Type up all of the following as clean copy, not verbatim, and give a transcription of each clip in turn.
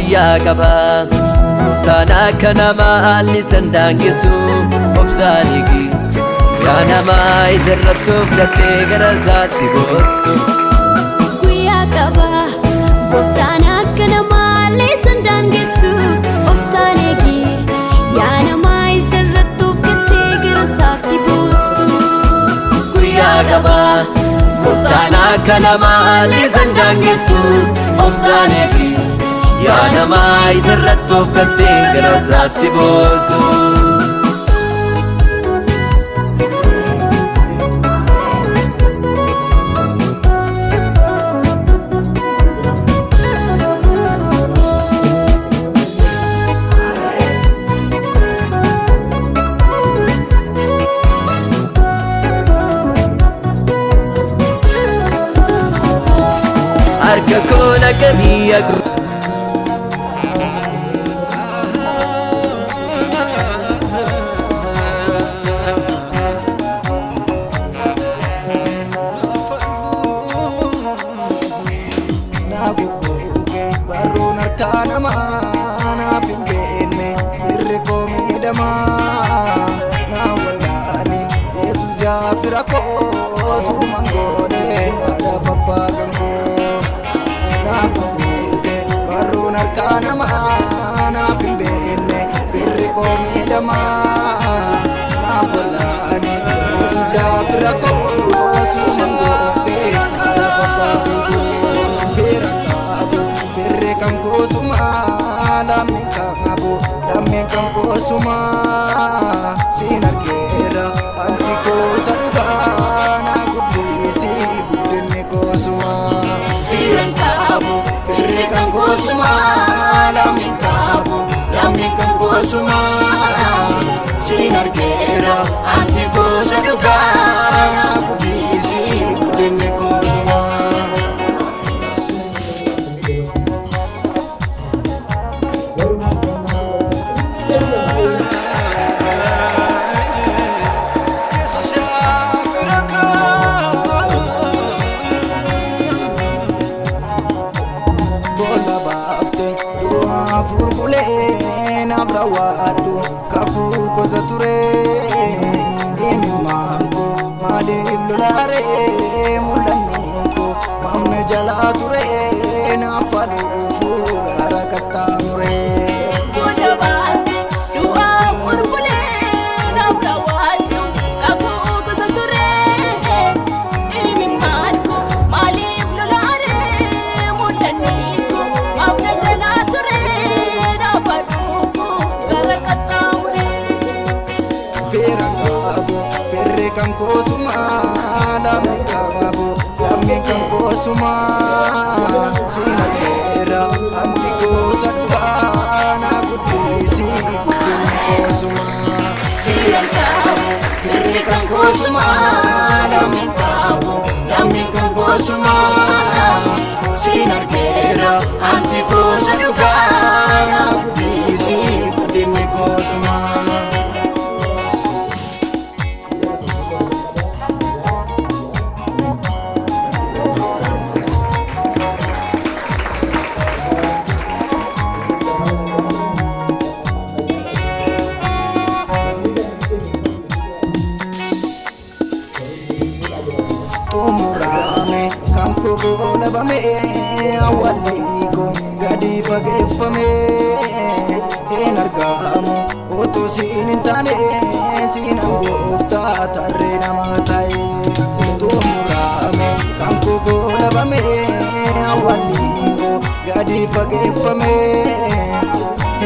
guyyaa qaba Gooftaan akka namaa haalli sandaangessu obsaanigi yaa namaa isarratti of gattee gara isaatti goossu guyyaa qaba Gooftaan akka namaa haalli sandaangessu obsaanigi yaa namaa isarratti of gattee gara isaatti goossu guyyaa qaba Gooftaan akka namaa haalli sandaangessu obsaanigi yaa namaa isarratti of gattee gara isaatti goossu Harka koona qabiya barruun harkaa namaa naaf hin beekne firri koo miidhamaa naa wallaani Yesuus yaa fira koo suuman goone haadhaaf abbaa kan koo naa gugguuge barruun harkaa namaa naaf hin beekne firri koo miidhamaa naa wallaani Yesuus yaa fira koo suuman goone haadhaaf abbaa kan koo kan kosuma lamin kan kosuma sinargera anti kosa duga na guddisi guddinni kosuma firan kabu firre kan kosuma lamin kan kosuma sinargera anti kosa duga na guddisi guddinni kosuma Wadu kaku kosa ture ini mango malib lulare mulaniko mamne jala ture na fadu fu gara katamure Boda baste dua formule na wadu kaku kosa ture ini mango malib lulare mulaniko mamne jala ture na fadu firre kan kosuma lamin kan kosuma sinargera anti kosa duga na guddisi guddinni kosuma firre kan kosuma lamin kan kosuma sinargera anti kosa duga na guddisi guddinni kosuma umurame kan kogo nabame awaliko gadi fageeffame hin argamu oto sinin tane sinan gooftaa tarree namaa ta'e umurame kan kogo nabame awaliko gadi fageeffame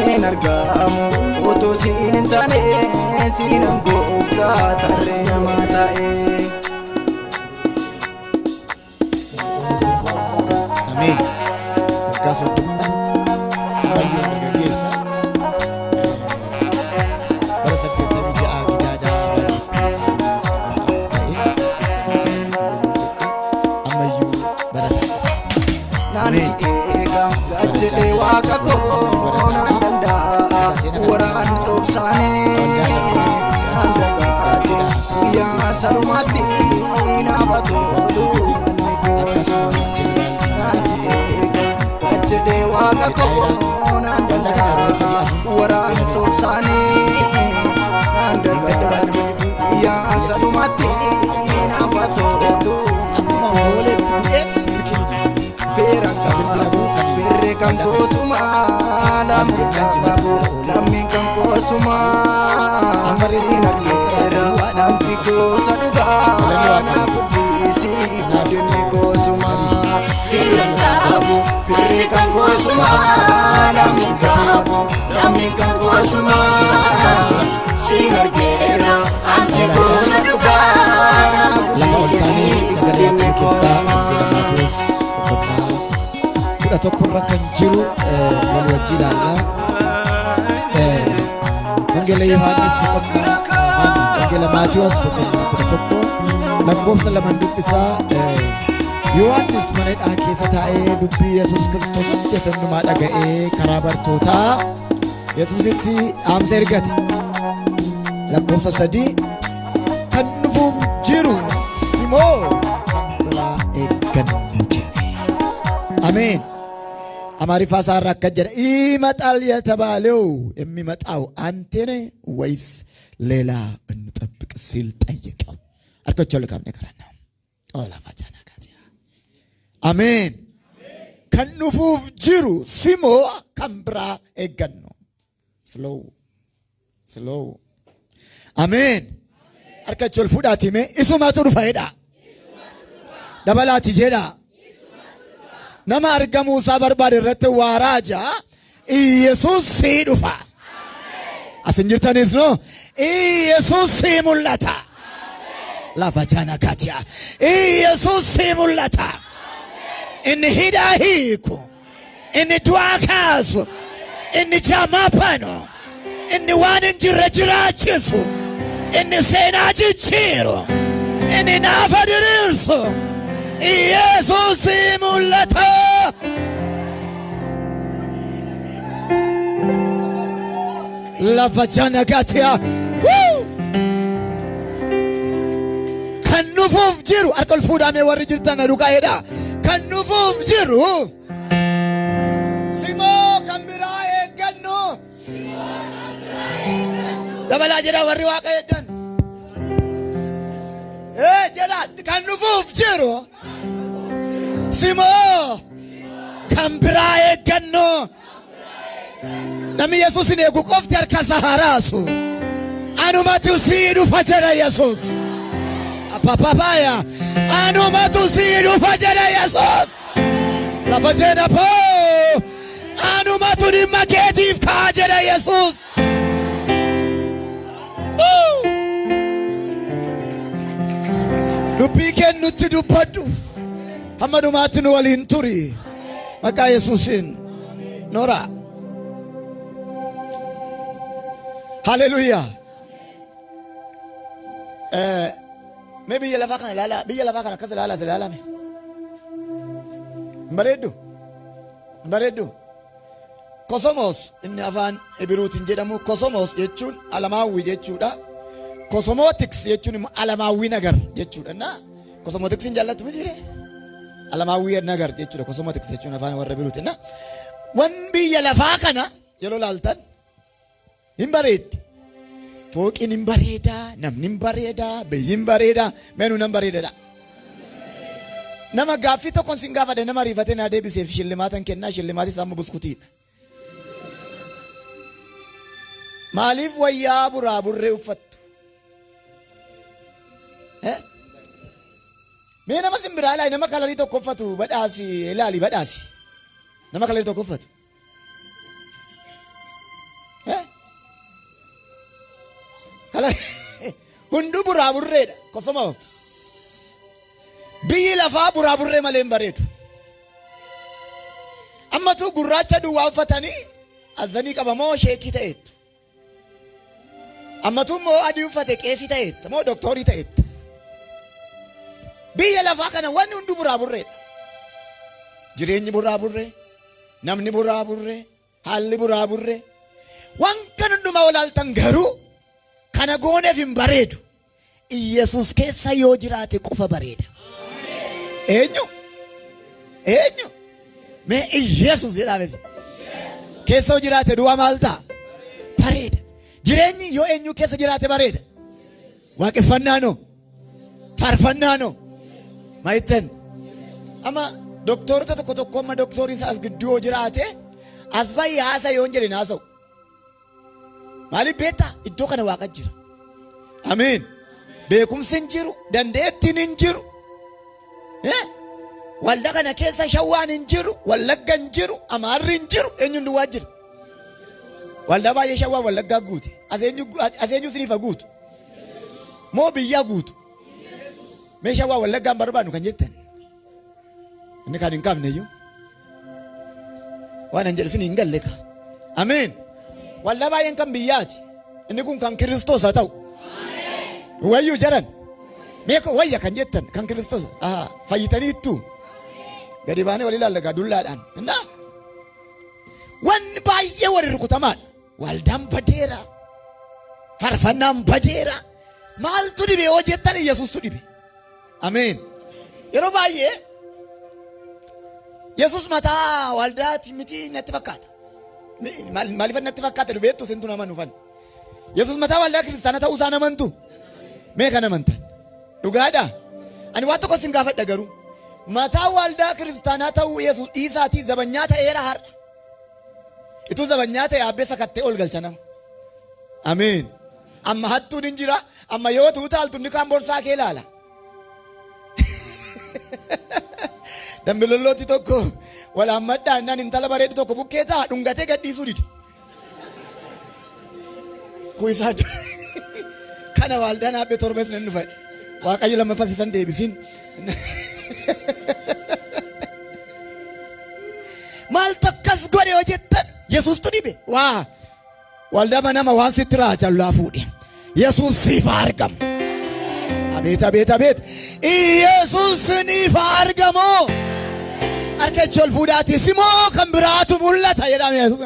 hin argamu oto sinin tane sinan gooftaa tarree namaa ta'e Amin. Caso bayo nagagesa. Para sa kanya ni Agi Dada Banis. Amayu baratas. Nani ega gajde waka ko nanda waran sobsane nanda gati ya sarumati na batu manne ko waaqa koo naan danda'a waraana sobsaanii naan danda'a yaa salumatti nafa tolu amma ooletti feera qabu firre kan koosuma lammiin kan koosuma siin argeera namti goosa dhugaa na guddisi guddinni koosuma feera qabu firre kan koosuma lammiin kan koosuma siin argeera namti goosa dhugaa na guddisi guddinni koosuma. Kudha tokkorra kan jiru wal wajjin ilaalla. Wangeela Yohaannis boqonnaa Wangeela Maatiyos boqonnaa 11 lakkoofsa 2 dubbisaa Yohaannis mana hidhaa keessa taa'ee dubbii Yesuus Kiristoos hojjetannumaa dhaga'ee karaa bartootaa Yesuusitti dhaamsa ergate. Lakkoofsa 3 kan dhufuuf jiru simoo kan biraa eeggannu jedhe. Ameen. አማሪፋ ሳራ ከጀረ ይመጣል የተባለው የሚመጣው አንተ ነህ ወይስ ሌላ እንጠብቅ ሲል ጠየቀው። አርከቸው ለካም ነገራና ኦላ ፋጃና ጋዚያ አሜን ከንፉፍ ጅሩ ሲሞ ከምብራ ኤገኖ ስሎ አሜን አርከቸው ፉዳቲሜ ኢሱማቱ ዱፋይዳ ደበላቲ ጄዳ nama argamu isaa barbaade irratti waa raaja Yesuus si dhufa. Asin jirtanis no Yesuus si mul'ata. Lafa jana katia Yesuus si mul'ata. Inni hidhaa hiiku, inni du'aa kaasu, inni jaamaa banu, inni waan hin jirre jiraachisu, inni seenaa jijjiiru, inni naafa diriirsu. Yesuus mul'ata. Lafa jana gatia kan nufuuf jiru arkol fuudhamee warri jirtan aduukaa jedha kan nufuuf jiru simoo kan biraa eeggannu dabalaa jedha warri waaqa eeggan jedha kan nufuuf jiru simoo kan biraa eeggannu. Nami Yesuus ni eegu qofti harka isaa haraasu anumatu si dhufa jedha Yesuus. Papaya anumatu si dhufa jedha Yesuus. Lafa jedha poo anumatu dhimma keetiif kaa jedha Yesuus. Dubbii kennutti dubbadhu hamma dhumaatti nu waliin turi maqaa Yesuusin noora. Hallelujah. Maybe biyya lafaa kana ilaala biyya lafaa kana akkas ilaala ilaalame bareeddu kosomos inni afaan Ibruutiin jedhamu kosomos jechuun alamaawwi jechuudha. Kosomotics jechuun immoo alamaawwi nagar jechuudha. Na kosomotics hin jaallatu mitiire alamaawwi nagar jechuudha. Kosomotics jechuun afaan warra Ibruutiin na wan biyya lafaa kana yeroo laaltan hin bareeddi. Fooqiin hin bareeda, namni hin bareeda, biyyi hin bareeda, meenuu nan bareedadha. Nama gaaffii tokkoon sin gaafadhe nama riifatee naa deebiseef shillimaatan kennaa shillimaatis amma buskutiidha. Maaliif wayyaa buraa burree uffattu? Mee nama simbiraa ilaali nama kalarii tokko uffatu badhaasi ilaali badhaasi. Nama kalarii tokko uffatu. Hundu buraa burreedha Kosomoos. Biyyi lafaa buraa burree malee hin bareedu. Ammatu gurraacha duwwaa uffatanii azanii qabamoo sheekii ta'eettu. Ammatu immoo adii uffate qeesii ta'eetta moo doktoorii ta'eetta. Biyya lafaa kana wanni hundu buraa burreedha. Jireenyi buraa burree, namni buraa burree, haalli buraa burree. Waan kan hundumaa walaaltan garuu kana gooneef hin bareedu. Yesuus keessa yoo jiraate qofa bareeda. Eenyu mee Yesuus jedhames Keessa jiraate du'a maal ta'a? Bareeda. Jireenyi yoo eenyu keessa jiraate bareeda. Waaqeffannaanoo. Faarfannaanoo. Maayittan. Amma doktorota tokko amma doktoriin isaa as gidduu jiraate as baay'ee haasa yoo hin jedhin haasa'u. Maaliif beektaa? Iddoo kana Waaqa jira. Amiin. Beekumsi hin jiru, dandeettiin hin jiru. Waldaa kana keessa shawwaan hin jiru, wallagga hin jiru, amaarri hin jiru, eenyuun duwwaa jira. Waldaa baay'ee shawwaa wallaggaa guute. As eenyu siniifa guutu? Moo biyyaa guutu? Mee shawwaa wallaggaan barbaannu kan jettan? Inni kan hin qabne iyyuu. Waan hin jedhe sin hin galle ka. Amiin. Waldaa baay'een kan biyyaati. Inni kun kan Kiristoos haa ta'u. Wayyuu jaran. Meeko wayya kan jettan kan Kiristoos. Fayyitaniittu. Gadi baanee wal ilaallagaa dullaadhaan. Indaa. Wanni baay'ee warri rukutamaadha. Waldaan badeera. Faarfannaan badeera. Maaltu dhibe yoo jettan Yesuustu dhibe. Amiin. Yeroo baay'ee Yesuus mataa waldaati miti natti fakkaata. Maaliif natti fakkaata beektu sintu nama nufan. Yesuus mataa waldaa kiristaana ta'uu isaa namantu. Mee kan amantan? Dhugaadhaa? Ani waan tokko sin gaafadha garuu. Mataa waldaa kiristaanaa ta'uu Yesuus dhiisaatii zabanyaa ta'eera har'a. Ituu zabanyaa ta'e abbeessa kattee ol galcha nama. Amiin. Amma hattuun hin jira. Amma yoo tuutaaltu inni kaan borsaa kee ilaala. Dambilollooti tokko walaammadhaa innaan intala bareedu tokko bukkee ta'a dhungatee gadhiisuu dide. Kuisaa kana waldaan abbe torbees nan dhufa. Waaqayyo lammaffaa sisan deebisin. Maal takkas godhe yoo jettan Yesuustu dhibe. Waa waldaa nama waan sitti raajallaa fuudhe. Yesuus siif argamu. Abeet abeet abeet. Yesuus niif argamoo. Harka ol fuudhaati simoo kan biraatu mul'ata jedhame Yesuus.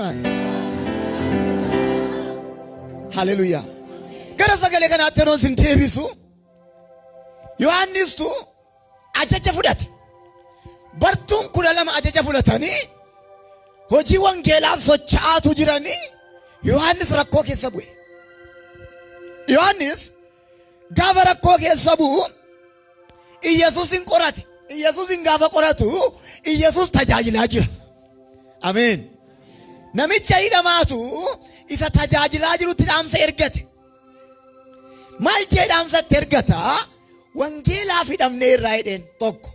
Haleluyaa. Gara sagalee kanaatti yeroon sin deebisu Yohaannistu ajaja fudhate. Bartuun 12 ajaja fudhatanii hojii wangeelaaf socho'aatu jiranii Yohaannis rakkoo keessa bu'e. Yohaannis gaafa rakkoo keessa bu'u Yesuusin qorate. Yesuusin gaafa qoratu Yesuus tajaajilaa jira. Ameen. Namicha hidhamaatu isa tajaajilaa jirutti dhaamsa ergate. Maal jee dhaamsatti ergata? Wangeelaaf hidhamnee irraa jedheen tokko.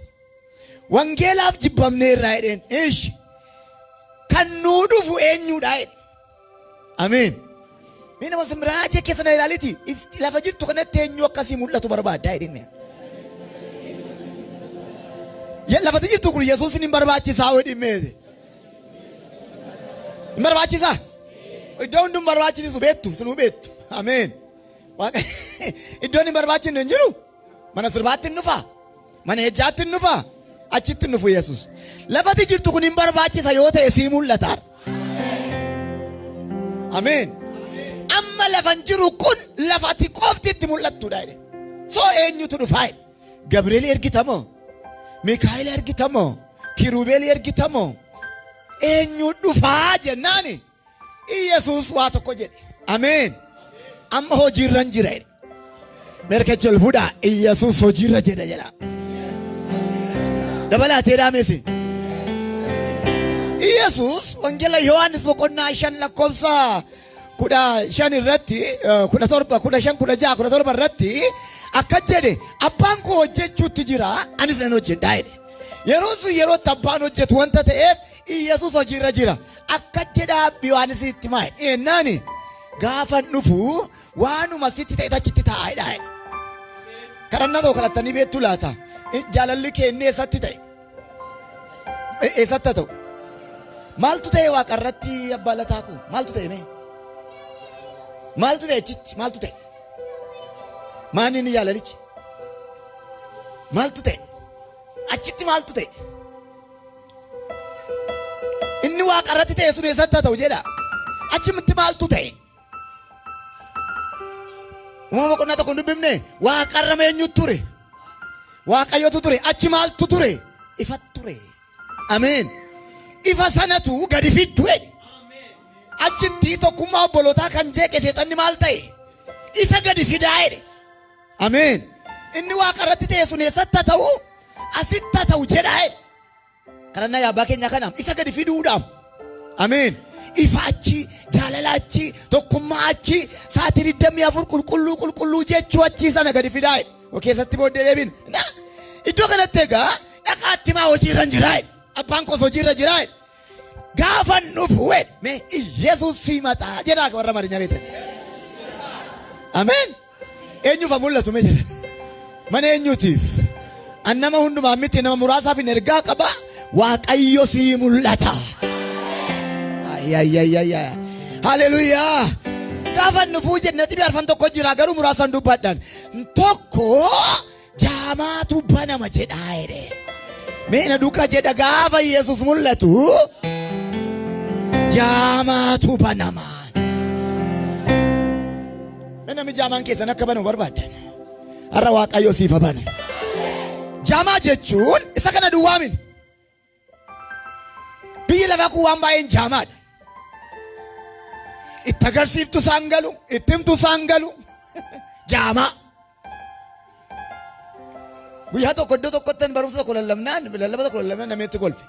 Wangeelaaf jibbamnee irraa jedheen ishi. Kan nuu dhufu eenyuudha jedhe. Ameen. Mee nama simraajee keessa na ilaaliti. Lafa jirtu kanatti eenyu akkasii mul'atu barbaaddaa jedheen. Lafati jirtu kun Yesuusin hin barbaachisaa jedheen meete. Hin barbaachisaa? Iddoo hunduun barbaachisu beektu sinuu beektu. Ameen. Iddoon hin barbaachisne hin jiru. Mana sirbaatti hin dhufaa. Mana ejjaatti hin dhufaa. Achitti hin dhufu Yesuus. Lafati jirtu kun hin barbaachisa yoo ta'e sii mul'ata. Ameen. Amma lafan jiru kun lafati qofti itti mul'attuudha. So eenyutu dhufaa? Gabriel ergitamoo? Mikaa'el ergitamoo? Kiruubeel ergitamoo? Eenyu dhufaa jennaani? Yesuus waa tokko jedhe. Ameen. Amma hojiirra hin jira. Merka ol fuudhaa Yesuus hojiirra jedha jedha. Dabalatee dhaamesi. Yesuus wangeela Yohaannis boqonnaa 5 lakkoofsa 15 irratti 17 15 16 17 irratti akka jedhe abbaan koo hojjechuutti jira anis nan hojjedhaa jedhe. Yeroo sun yeroo abbaan hojjetu wanta ta'eef Yesuus hojiirra jira. Akka jedha Yohaannis itti maa ennaani gaafa dhufu waanuma sitti ta'e achitti taa'aadha. Karannaa tokko kalattanii beektu laata? Jaalalli kennee eessatti ta'e? Eessatti ta'u? Maaltu ta'e waaqarratti abbaa lataa kun? Maaltu ta'e mee? Maaltu ta'e achitti? Maaltu ta'e? Maani inni jaalalichi? Maaltu ta'e? Achitti maaltu ta'e? Inni waaqarratti ta'e sun eessatti ta'u jedha? Achitti maaltu ta'e? Uumama boqonnaa tokko dubbifne waaqarra meenyu ture? Waaqayyotu ture. Achi maaltu ture? Ifa ture. Ameen. Ifa sanatu gadi fiddu. achitti tokkummaa obbolotaa kan jeeqe seexanni maal ta'e? Isa gadi fidaa jedhe. Ameen. Inni waaqa irratti teessuun eessatti haa ta'u? Asitti haa ta'u jedhaa jedhe. Kadhannaa yaa abbaa keenya kanaaf isa gadi fiduudhaaf. Ameen. Ifa achi, jaalala achi, tokkummaa achi, sa'aatii 24 qulqulluu jechuu achi sana gadi fidaa jedhe. Keessatti booddee deebiin. Iddoo kanatti egaa dhaqaatti maa hojiirra hin jiraa jedhe. Abbaan koos hojiirra jiraa jedhe. Gaafa nufu mee Yesuus simataa jedhaa warra Amaariyaa beektan. Ameen. Eenyuuf mul'atu mee jedha. Mana eenyutiif? Annama hundumaa miti nama muraasaaf hin ergaa qaba. Waaqayyo si mul'ata. Haleluyaa. Gaafa nufu jennati biarfan tokko jira garuu muraasan dubbadhaan. Tokko jaamaatu banama jedhaa jedhe. Mee na duukaa jedha gaafa Yesuus mul'atu. Jaamaatu banama. Namni jaamaan keessan akka banu barbaadan. Har'a Waaqayyo siif bana. Jaamaa jechuun isa kana duwwaa miti. Biyyi lafaa kun waan baay'een jaamaadha. Itti agarsiiftu isaan galu, itti himtu isaan galu. Jaamaa. Guyyaa tokko iddoo tokkotti barumsa tokko lallabnaan namni itti kolfe.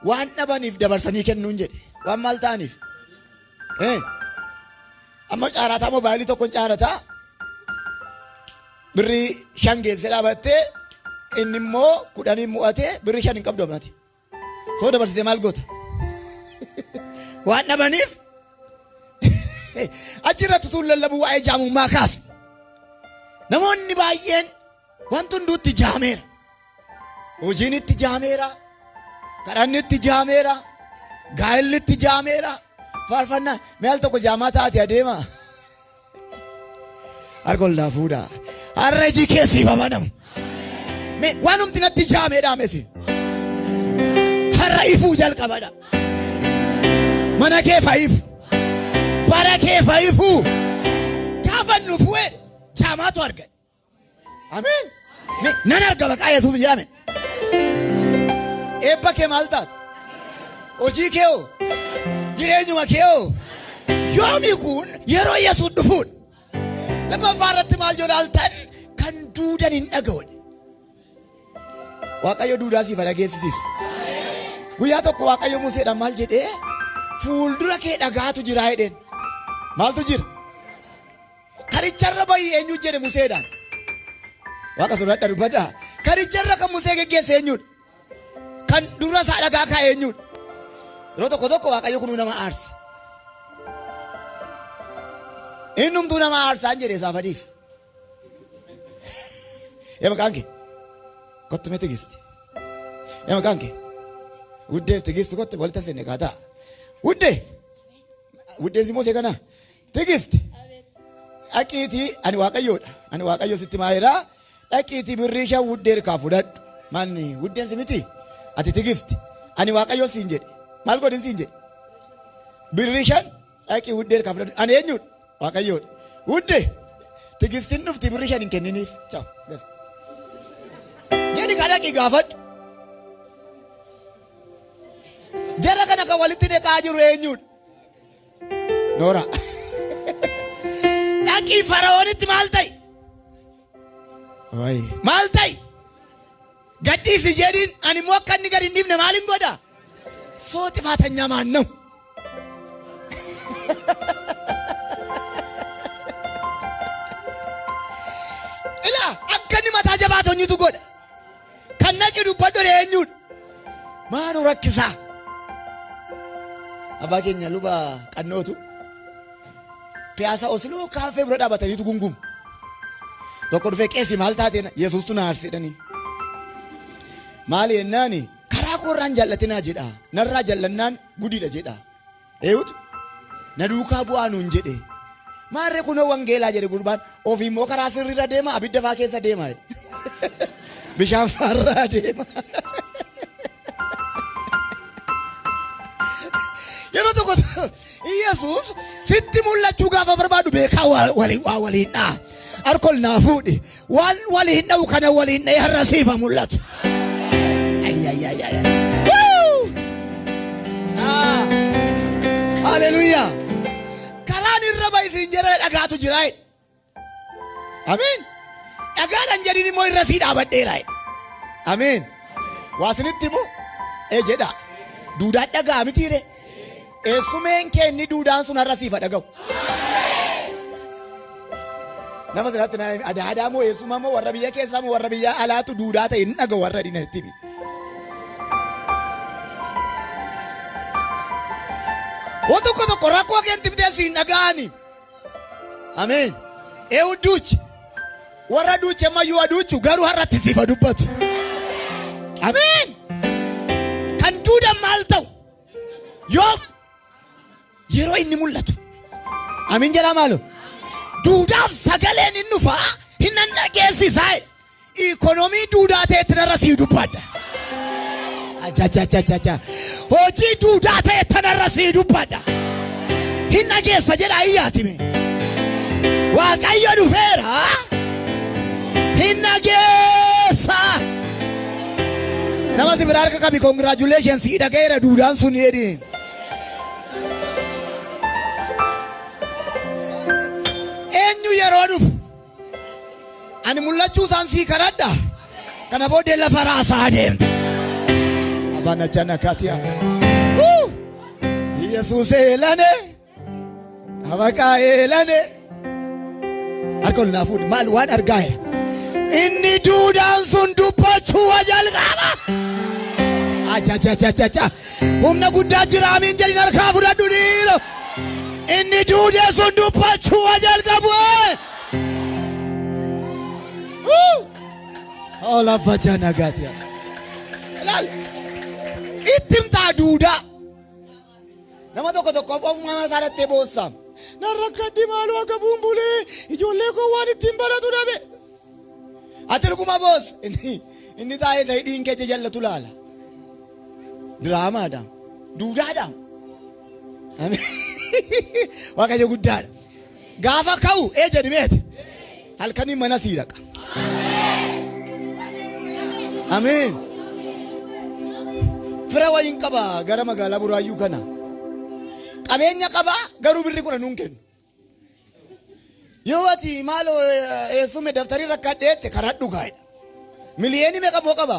Waan dhabaniif dabarsanii kennuun jedhe. Waan maal ta'aniif? Amma caarataa moobaayilii tokkoon caarataa. Birrii 5 geessee dhaabattee inni immoo 10 mo'atee birrii 5 hin qabdu amati. Soo dabarsitee maal goota? Waan dhabaniif achirratti tuun lallabu waa'ee jaamummaa kaasa. Namoonni baay'een wanti hunduutti jaameera. Hojiin itti jaameera. Kadhanni itti jaameera. Gaa'elli itti jaameera. Faarfannaa meel tokko jaamaa taate adeema. Harkoon laafuudha. Har'a iji keessi babanamu. Waan humti natti jaameedha mesi. Har'a ifuu jalqabadha. Mana kee faayifu. Bara kee faayifu. Gaafa nufu jaamaatu argan. Ameen. Nan arga maqaa Yesuus jedhame. Eebba kee maal taatu? Hojii kee hoo? Jireenyuma kee hoo? Yoomi kun yeroo Yesuus dhufuun. Lammaffaa irratti maal jodaaltan kan duudan hin dhaga'u. Waaqayyo duudaa siif dhageessisiisu. Guyyaa tokko Waaqayyo Museedhaan maal jedhee? Fuuldura kee dhagaatu jira jedheen. Maaltu jira? Karicharra bayi eenyu jedhe Museedhaan. Waaqa sodaadha dubbadhaa. Karicharra kan Musee geggeesse eenyudha? Kan dura isaa dhagaa kaa'e eenyudha? Yeroo tokko tokko Waaqayyo kun nama aarsa. Innumtuu nama aarsaan jedhe isaaf adiisa. Maqaan kee kottu mee tigisti. Maqaan kee Wuddeef tigisti kottu walitti seenne kaataa. Wuddeen si Musee kana tigisti. Dhaqiitii ani Waaqayyoodha. Ani Waaqayyo sitti maayiraa. Dhaqiitii birrii 5 wuddee irkaa fudhadhu. Manni wuddeen si miti. Ati tigisti. Ani Waaqayyo siin jedhe. Maal godhin siin jedhe? Birrii 5 dhaqii wuddee irkaa fudhadhu. Ani eenyudha? Waaqayyoodha. Wuddee tigistiin dhufti birrii 5 hin kenniniif. Ciao. Jedhi kan dhaqii gaafadhu. Jara kana kan walitti deeqaa jiru eenyudha? Noora. Dhaqii Fara'oonitti maal ta'i? Maal ta'i? Gadhiisi jedhiin ani immoo akka inni gadi hin dhiifne maaliin godha? Sooti faatanyaa maannamu. Ilaa akka inni mataa jabaatonyutu godha. Kan naqi dubbadhu eenyudha? Maanu rakkisaa? Abbaa keenya luba qannootu Piyaasa Osloo kaafee bira dhaabataniitu gungum. Tokko dhufee qeessi maal taateen Yesuustu na aarsedhanii. Maali yennaani karaa koorraan jallatinaa jedha. Narraa jallannaan gudiidha jedha. Eeyutu na duukaa bu'aa nuun jedhe. Maarree kunoo wangeelaa jedhe gurbaan ofii immoo karaa sirriirra deema abidda faa keessa deema. Bishaan faarraa deema. Yeroo tokko Yesuus sitti mul'achuu gaafa barbaadu beekaa waliin dhaa. Harkol naa fuudhi. Waan waliin dha'u kana waliin dha'e har'a siifa mul'atu. Haleluyaa. dhagaan irra ba'isin jedhee dhagaatu jira. Ameen. Dhagaadhaan jedhin immoo irra sii dhaabadheera. Ameen. Waa isinitti immoo jedha. Duudaan dhagaa mitiire. Eessumeen keenni duudaan sun har'a siifa dhaga'u. Nama sanatti adaadaa moo eessuma moo warra biyya keessaa moo warra biyya alaatu duudaa ta'e hin dhaga'u warra dinatti. Waan tokko rakkoo keetti bitee siin dhaga'ani. Ameen. Eewu duuchi. Warra duuchi ammayyuu aduuchu garuu har'atti siifa dubbatu. Ameen. Kan duudaan maal ta'u? Yoom yeroo inni mul'atu. Amiin jedhaa maaloo. Duudaaf sagaleen inni dhufaa hin dhageessisaa. Ikonomii duudaa ta'etti narra sii dubbadha. Hojii duudaa ta'etti narra sii dubbadha. Hin dhageessa jedhaa iyyaatime. Waaqayyo dhufeera. Hin dhageessa. Nama si biraa harka qabi congratulations dhagayeera duudaan sun jedhi. Eenyu yeroo dhufu ani mul'achuu isaan sii kadhadha. Kana booddee lafa raasaa deemte. Abana jana katia. Yesuus elane. Abaka elane. Harka ol naafuudhi maal waan argaa jira. Inni duudaan sun dubbachuu jalqaba. Humna guddaa jira amiin jedhin harkaa fudhadhu dhiiroo. Inni duudee sun dubbachuu jalqabu. Lafa jana katia. Ittimtaa duudaa. Nama tokko ofuma isaarratti boossaam. Narrakkaddi maaloo akka buumbulee ijoollee koo waan ittiin baratu dhabe. Ati dhuguma boos inni taa'ee Zayidiin keessa jallatu laala. Diraamaadhaan duudaadhaan. Waaqayyo guddaadha. Gaafa ka'u jedhimeeti halkanii mana sii dhaqa. Ameen. Fira wayiin qaba gara magaalaa Buraayyuu kana. Qabeenya qaba garuu birri kuna nuun kennu. Yoo ati maaloo eessume daftarii rakkadheette karadhu gaa'edha. Miliyoonii meeqa moo qaba?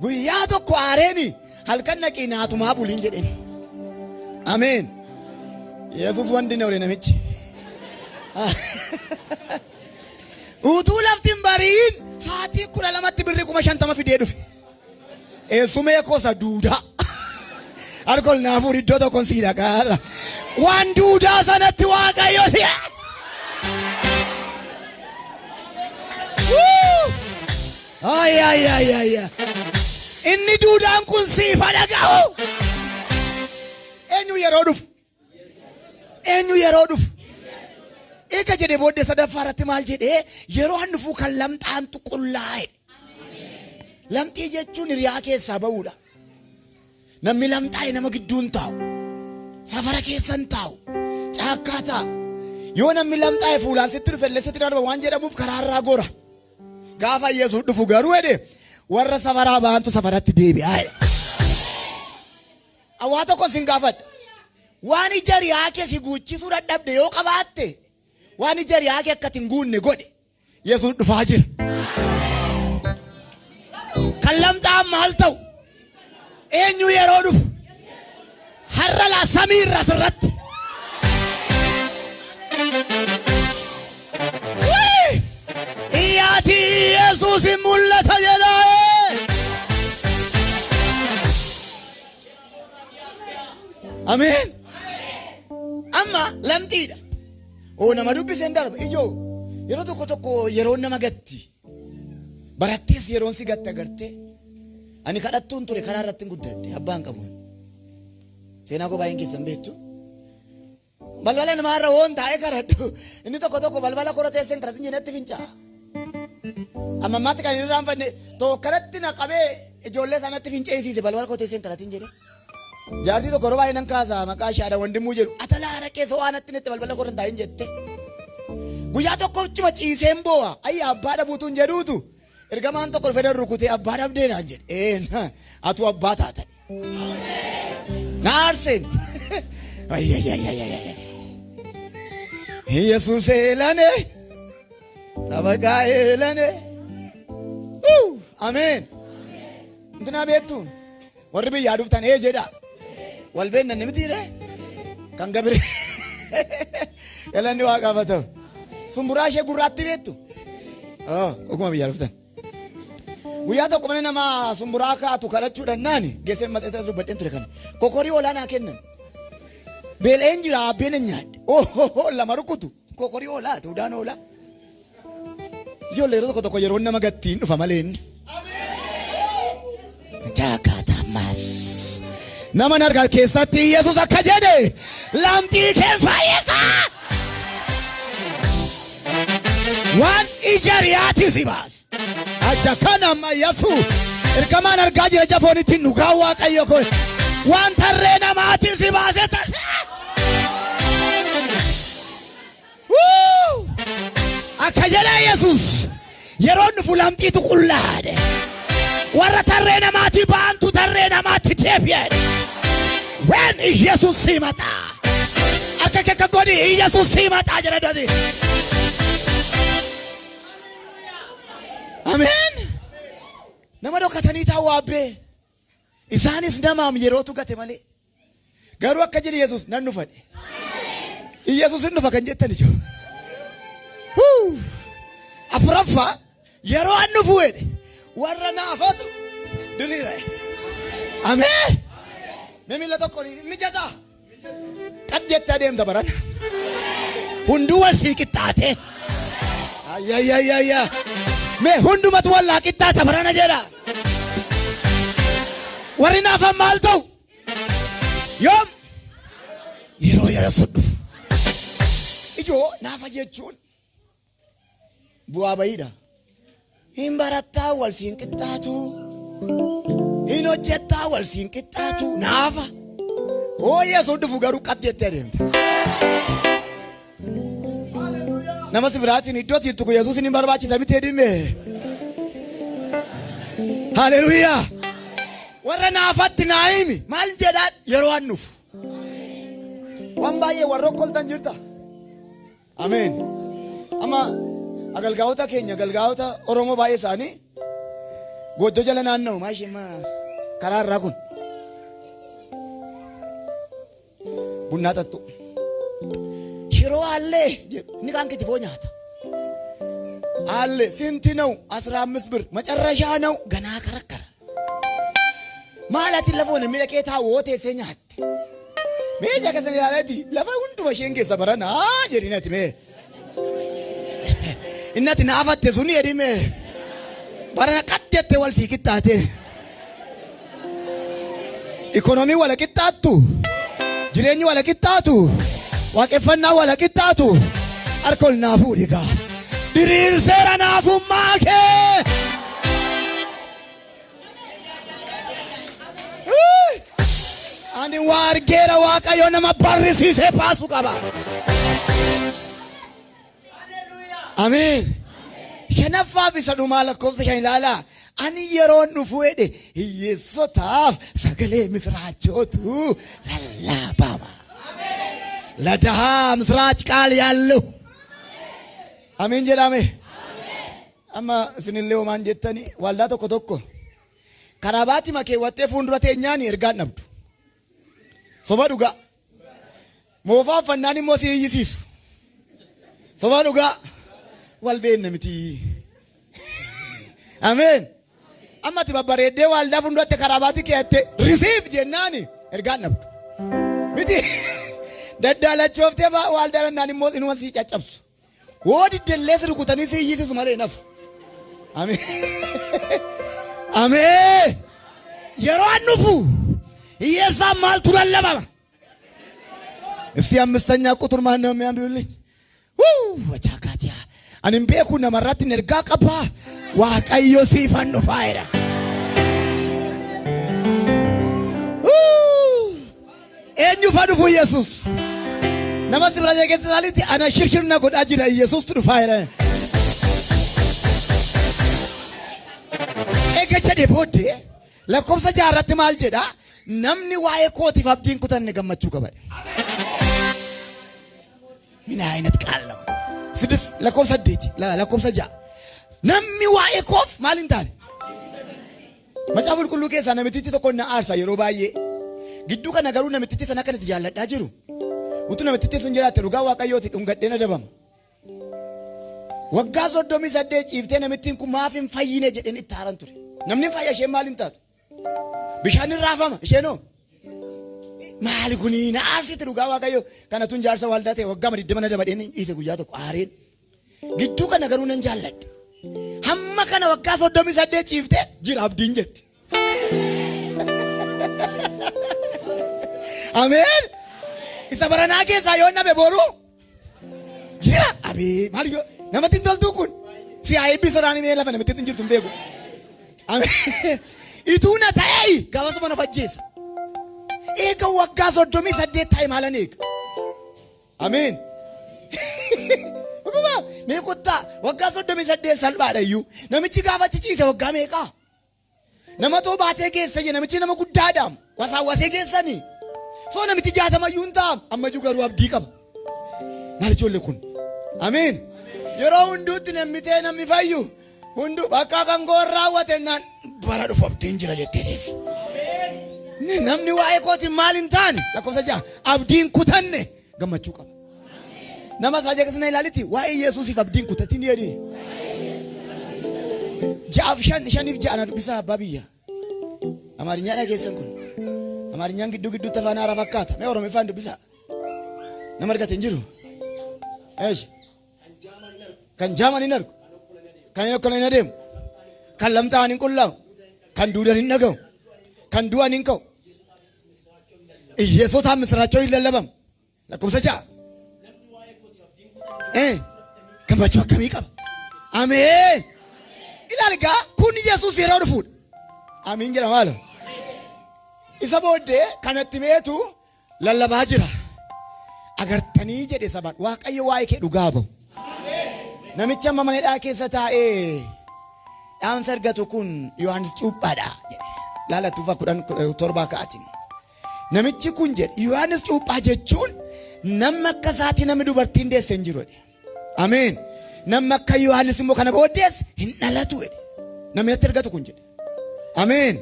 Guyyaa tokko aareeni halkan naqii naatumaa buliin jedheen. Ameen. Yesus wanti na ore namichi. Utuu laftiin bariin sa'aatii 12 birri 50 fidee dhufe. Eessumee kosa duudaa. Harkol naafuun iddoo tokkoon sii dhaqaadha. Waan duudaa sanatti waaqayyo si. Inni duudaan kun siifa dhaga'u. Eenyu yeroo dhufu? Eenyu yeroo dhufu? Eega jedhee booddee sadaffaa irratti maal jedhee yeroo han dhufuu kan lamxaantu qullaa'e. Lamxii jechuun hiriyaa keessaa ba'uudha. Namni lamxaa'e nama gidduun taa'u. Safara keessan taa'u. Caakkaa ta'a. Yoo namni lamxaa'e fuulaan sitti dhufe illee sitti darba waan jedhamuuf karaarraa gora. Gaafa Yesuus dhufu garuu warra safaraa ba'antu safaratti deebi'aa. Awwaa tokko sin gaafadha. Waan ija riyaa kee si guuchisuu dadhabde yoo qabaatte waan ija riyaa kee akkati hin guunne godhe Yesuus dhufaa jira. Kan lamxaa'an maal ta'u? Eenyu yeroo dhufu? Har'a laa samiirra sirratti. Iyyaati Yesuus hin mul'ata jedhaa. Ameen. Amma lamxiidha. Nama dubbiseen darba ijoo yeroo tokko yeroo nama gatti. Barattees yeroon si gatte agartee. Ani kadhattuun ture karaa irratti guddadde abbaan qabuun. Seenaa koo baay'een keessan beektu. Balbala namaarra woon taa'ee kadhadhu. Inni tokko balbala korateesseen kadhatin jedhatti fincaa. Amma ammaatti kan inni raanfanne tokkotti na qabee ijoollee sanatti finceessiise balbala koteesseen kadhatin jedhe. Jaartii tokko yeroo baay'ee nan kaasa maqaa ishaadha wandimuu jedhu. Atalaa raqeessa waan atti netti balbala korran taa'in jette. Guyyaa tokko cima ciiseen boo'a. Ayya abbaa dhabuutuun jedhuutu. Ergamaan tokko fedhan rukutee abbaa dhabdee naan jedhe. Atu abbaa taatan. Naarseen. ኢየሱስ ለኔ ጠበቃዬ ለኔ አሜን እንትና ቤቱ ወርብ ያዱፍታን ሄጀዳ ወልቤን ነምቲረ ከንገብር Elani waaqa fataw. Sumburaashee gurraatti beektu. Oguma biyya dhuftan. Guyyaa tokko mana nama sumburaa kaatu kadhachuudhaan naani geessee matsasaa dubbadheen ture kana. Kokorii olaanaa kennan. Beela'een jira abbeen hin nyaadhe. Lama rukutu. Kokorii olaa tuudaan olaa. Ijoollee yeroo tokko yeroo nama gattiin dhufa malee inni. Jaakatamas. Nama nargaa keessatti Yesuus akka jedhe lamxii kee fayyisa. Waan ija riyaati si baas. Aja kana amma Yesuus ergamaan argaa jira jafoonitti dhugaa Waaqayyo koo. Waan tarree namaati si baase tase. Akka jedhe Yesuus yeroo dhufu lamxiitu qullaadhe. Warra tarree namaati baantu tarree namaati deebi'edha. When Yesuus simata. Akka keka godi Yesuus simata jira dodi. Amen. Nama dhokatanii taa'u abbee. Isaanis namaam yerootu gate malee. Garuu akka jedhe Yesuus nan dhufadhe. Yesuus hin dhufa kan jettan ijoo. Afuraffaa yeroo an dhufu jedhe. Warra naafatu diriira. Amen. Memila tokko ni jata. Qajeetta deemta baran. Hunduu wal sii qixxaate. Ayya. Me hundumatu wal laa qixxaata barana jedha. Warri naafan maal ta'u? Yoom? Yeroo Yesuus dhufu. Ijoo naafa jechuun bu'aa bayiidha. Hin barattaa wal siin qixxaatu. Hin hojjettaa wal siin qixxaatu. Naafa. Yesuus dhufu garuu qajeettee deemta. Nama si biraatiin iddoo jirtu kun Yesuus hin barbaachisa miti edime. Haleluuyaa. Warra naafatti naa'imi maal jedhaan yeroo an dhufu. Waan baay'ee warra okkoltan jirta. Ameen. Amma agalgaa'ota keenya agalgaa'ota Oromoo baay'ee isaanii goojjoo jala naanna'u maashima karaa irraa kun. Bunnaa xaxxu. Shiroo allee ni kan kiti foo nyaata. Allee sinti na'u 15 bir macarrashaa na'u ganaa karakkara. Maalati lafa namni dhaqee taa'u hoo teessee nyaatte. Mee jaakkatan ilaalati lafa hunduma isheen keessa baranaa jedhinati mee. Innati naafatte suni edime. Barana qajeette wal sii qixxaate. Ikonomii wala qixxaattu. Jireenyi wala qixxaatu. Waaqeffannaa wala qixxaatu. Harkol naafuu dhigaa. Diriirseera naafummaa kee. Ani waa argeera Waaqayyo nama barrisiisee baasuu qaba. Ameen. Shanaffaa isa dhumaa lakkoofsa shan ilaalaa. Ani yeroon dhufu jedhe hiyyeessotaaf sagalee misraachootu lallaabama. ለድሃ ምስራች ቃል ያለው አሜን ጀዳሜ አማ ስንሌው ማን ጀተኒ ዋልዳ tokko tokko karabaati makee wattee fuuldura teenyaan ergaan dhabdu soba dhugaa moofaan fannaan immoo si hiyyisiisu soba dhugaa wal beenne miti ameen amma ti babbareeddee waaldaa fuulduratti karabaati keeyatte risiif jennaani ergaan dhabdu miti daddaalachooftee waaldaa nannaan immoo inuma si caccabsu woodi dellees rukutanii si hiyyisiisu malee nafu ameen ameen yeroo an dhufu hiyyeessaan maaltu lallabama እስቲ አምስተኛ ቁጥር ማን ነው የሚያንብብልኝ ወቻካቲያ አንም ቤኩ ነመራት ነርጋ ቀባ ዋቀዮ ሲፈን ፋይራ ኤኙ ፈዱፉ ኢየሱስ ነማስ ብራጀ ገጽላሊቲ አና ሽርሽርና ጎዳጅና ኢየሱስ ፋይራ ኤገቸ ደቦዴ ለኮምሰ ጃራት ማልጀዳ ነምኒ ዋይ ኮቲ ፋብጂን ኩተን ገመቹ ገበ ምን አይነት ቃል ነው? ስድስት ለኮብሰ ደጅ ለኮብሰ ጃ ነሚ ዋኤ ኮፍ ማሊንታን መጽሐፉን ሁሉ ኬሳ ነምቲቲ ተቆና አርሳ የሮባዬ ግዱ ከነገሩ ነምቲቲ ሰነከነት ጃለዳ ጅሩ ውቱ ነምቲቲ ሱንጀራተ ሩጋ ዋቀዮት ዱንገደነ ደበም ወጋ ሶዶሚ ሰደ ጪፍቴ ነምቲን ኩ ማፊን ፈይነ ጀደን ኢታራን ቱሪ ነምኒ ፈያ ሸ ማሊንታቱ ቢሻን ራፋማ ሸኖ ማሊ ኩኒና አርሲት ሩጋ ዋቀዮ ከነቱን ጃርሰ ዋልዳቴ ወጋ መዲደመነ ደበደን ኢሰ ጉያቶ ቋሬን ግዱ ከነገሩ ነን ጃለድ hamma kana waggaa 38 ciifte jira abdiin jetti. Ameen. Isa baranaa keessaa yoo nabe boru jira abee maal yoo namatti toltu kun si ayibbi soraani mee lafa namatti hin jirtu beeku. Ameen. Ituu na ta'ee gabaasuma na fajjeessa. Eega waggaa 38 ta'e maalan eega. Ameen. mee kutta waggaa 38 salphaadha iyyuu namichi gaafa ciciise waggaa meeqa nama too baatee geessa je namichi nama guddaadhaam wasaawwasee geessanii soo namichi 60 iyyuu hin ta'am ammayyuu garuu abdii qaba maal ijoollee kun ameen yeroo hunduutti nammitee namni fayyu hunduu bakka kan goon raawwatennaan bara dhufu abdiin jira jettees namni waa'ee kootiin maal hin taane lakkoofsa 6 abdiin kutanne gammachuu qaba. nama saja kesana ilaliti wa Yesus abdiin kutatin yedi jaaf shanif jaana bisa babiya amarinya la gesan kun amarinya giddu tafana ara fakkata me oromi fandu bisa namar gaten jiru kan jamani nar kan yokola dem kan lamtaanin kullam kan dudanin nagaw kan duanin kaw Yesus ta misracho illalabam lakum saja gammachuu akkamii qaba ameen ilaali gaa kun Yesuus yeroo dhufuudha amiin jedha maalo isa booddee kanatti meetu lallabaa jira agartanii jedhe saban waaqayyo waa'ee kee dhugaa bahu namicha amma manadhaa keessa taa'ee dhaamsa argatu kun Yohaannis Cuuphaadha laalatuufa 17 ka'atiin namichi kun jedhe Yohaannis Cuuphaa jechuun nama akka isaati namni dubartiin deesse hin jiru. Ameen. Nama akka Yohaannis immoo kana booddees hin dhalatu jedhe. Namni itti argatu kun jedhe. Ameen.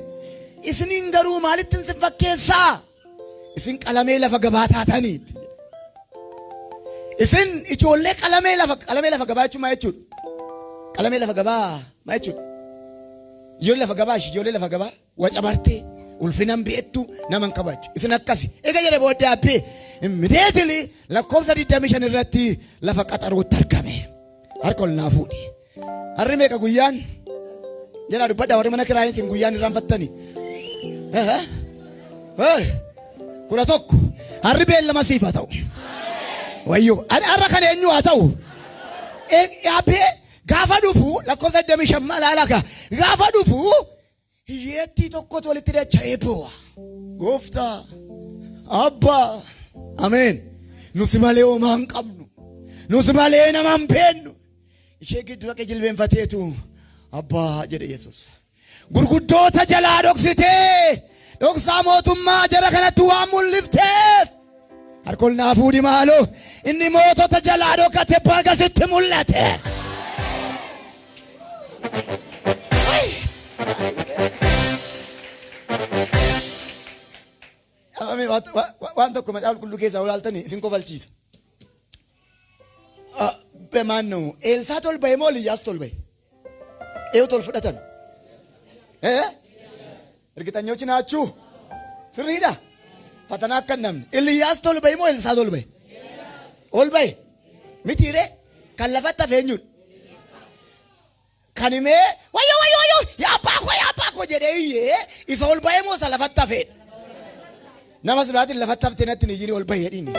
Isiniin garuu maalitti isin fakkeessaa? Isin qalamee lafa gabaa taataniitti. Isin ijoollee qalamee lafa gabaa jechuun maal jechuudha? Qalamee lafa gabaa maal jechuudha? Ijoollee lafa gabaa waca bartee. ulfinan beettu naman kabaju isin akkasi ega jedhe booddee abbe immediately lakkoofsa 25 irratti lafa qaxaroo targame harkol naafuudhi harri meeqa guyyaan jala dubbadha warri mana kiraayitiin guyyaan irraanfattani kula tokko harri beellama siifa ta'u wayyo harra kan eenyu haa ta'u abbe gaafa dhufu lakkoofsa 25 laalaka gaafa dhufu yetti tokko walitti dacha'ee boo'a goofta abba ameen nusi malee homaa hin qabnu nusi malee nama hin beeknu ishee giddu dhaqee jilbeenfateetu abbaa jedhe Yesuus gurguddoota jalaa dhoksitee dhoksaa mootummaa jara kanatti waan mul'ifteef harkol naafuudhi maaloo inni mootota jalaa dhokate bagasitti mul'ate. waan tokko macaafa qulqulluu keessaa olaaltanii isin kofalchiisa. Beemaannu Eelsaa tol bahe moo Eliyaas tol bahe? Eewu tol fudhatan? Ergitanyoochi naachuu sirriidha. Fatanaa akka hin namne Eliyaas tol bahe moo Eelsaa tol bahe? Ol bahe mitiire kan lafatti hafe eenyudha? Kan himee wayyo yaa abbaa koo jedhee iyyee isa ol bahe moo isa lafatti hafeedha? nama siraatiin lafatti haftee natti ni jiri ol bahee dhiini.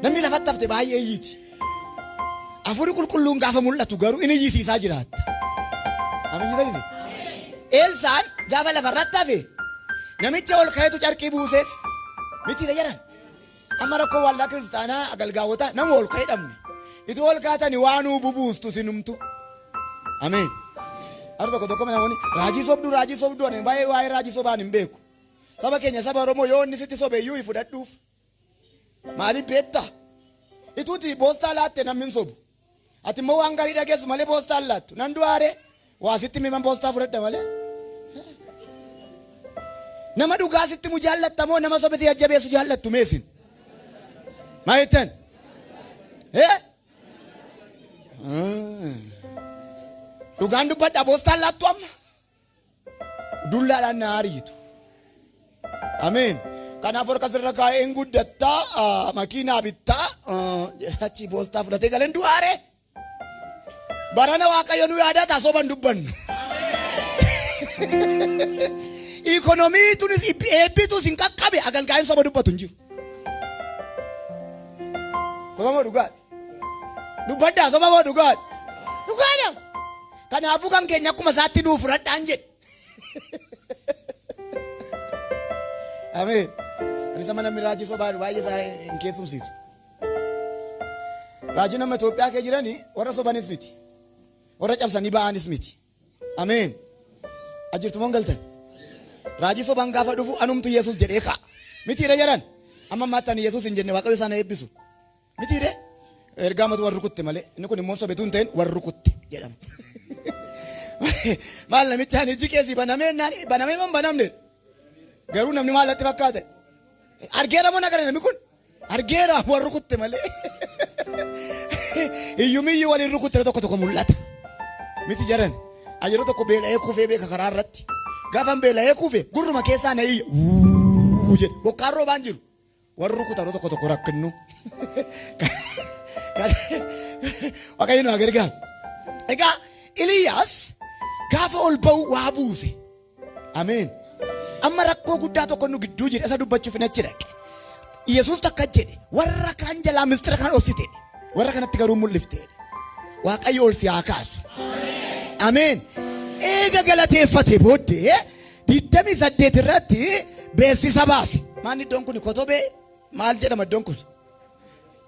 Namni lafatti haftee baay'ee iyyiiti. Afurii qulqulluun gaafa mul'atu garuu inni iyyisiisaa jiraatta. Amin jedhanii Eelsaan gaafa lafarratti hafe namicha ol ka'eetu carqii buuseef mitiira jedhan. Amma rakkoo waldaa kiristaanaa agalgaawwataa nama ol ka'ee dhabne. Itu ol kaatani waanuu bubuustu sinumtu. Ameen. Ardo ko dokoma naoni raji sobdu ani bae wae raji sobaan hin beeku saba keenya saba Oromoo yoo inni sitti sobe yuu ifudhadhuuf Maaliif beektaa? Ituuti boostaa laatte namni hin sobu. Ati immoo waan gaarii dhageessu malee boostaa laattu. Nan du'aare waa sitti miman boostaa fudhadha malee. Nama dhugaa sitti mu jaallatta moo nama sobiti jajjabeessu jaallattu meesin? Maa jettan? Dhugaan dubbadha boostaan laattu amma. Dullaadhaan na ariitu. Ameen. Kanaaf harka sirra kaa'een guddattaa makiinaa bittaa achi boostaa fudhatee galeen du'aare. Barana Waaqayyo nu yaadata soban dubbannu. Ikonomii tunis eebbitus hin qaqqabe agalgaa'in soba dubbatu hin jiru. Soba moo dhugaadha? Dubbaddaa soba moo dhugaadha? Dhugaadha. Kanaafuu kan keenya akkuma isaatti nuu fudhadhaan jedhe. Ameen. Ani sama namni raajii sobaa baay'ee isaa hin keessumsiisu. Raajii nama Itoophiyaa kee jiranii warra sobanis miti. Warra cabsanii ba'anis miti. Ameen. Ajirtu moo galtan? Raajii sobaan gaafa dhufu anumtu Yesuus jedhee ka'a. Mitiire jedhan. Amma maattaan Yesuus hin jenne Waaqayyo isaan eebbisu. Mitiire? Ergaa matu warri rukutte malee. Inni kun immoo sobetuun ta'een warri rukutte jedhama. Maal namichaan iji keessi banamee man banamne. Garuu namni maallatti fakkaate. Argeera moo nagare namni kun? Argeera warri rukutte malee. Iyyumiyyuu waliin rukutte tokko tokko mul'ata. Miti jedhan. Yeroo tokko beela'ee kufee beeka karaa irratti. Gaafan beela'ee kufe gurruma keessaa na iyya. Jedhe bokkaan roobaan jiru. Warri rukutan tokko tokko rakkinnu. Waaqayyo nu gargaaru. Egaa Iliyaas gaafa ol ba'u waa buuse. Ameen. Amma rakkoo guddaa tokko nu gidduu jira isa dubbachuuf nachi dhaqe. Yesuus takka jedhe warra kaan jalaa mistira kan obsite. Warra kanatti garuu mul'ifte. Waaqayyo ol si haa kaasu. Ameen. Eega galateeffate booddee 28 irratti beeksisa baase. Maan iddoon kun kotobee maal jedhama iddoon kun?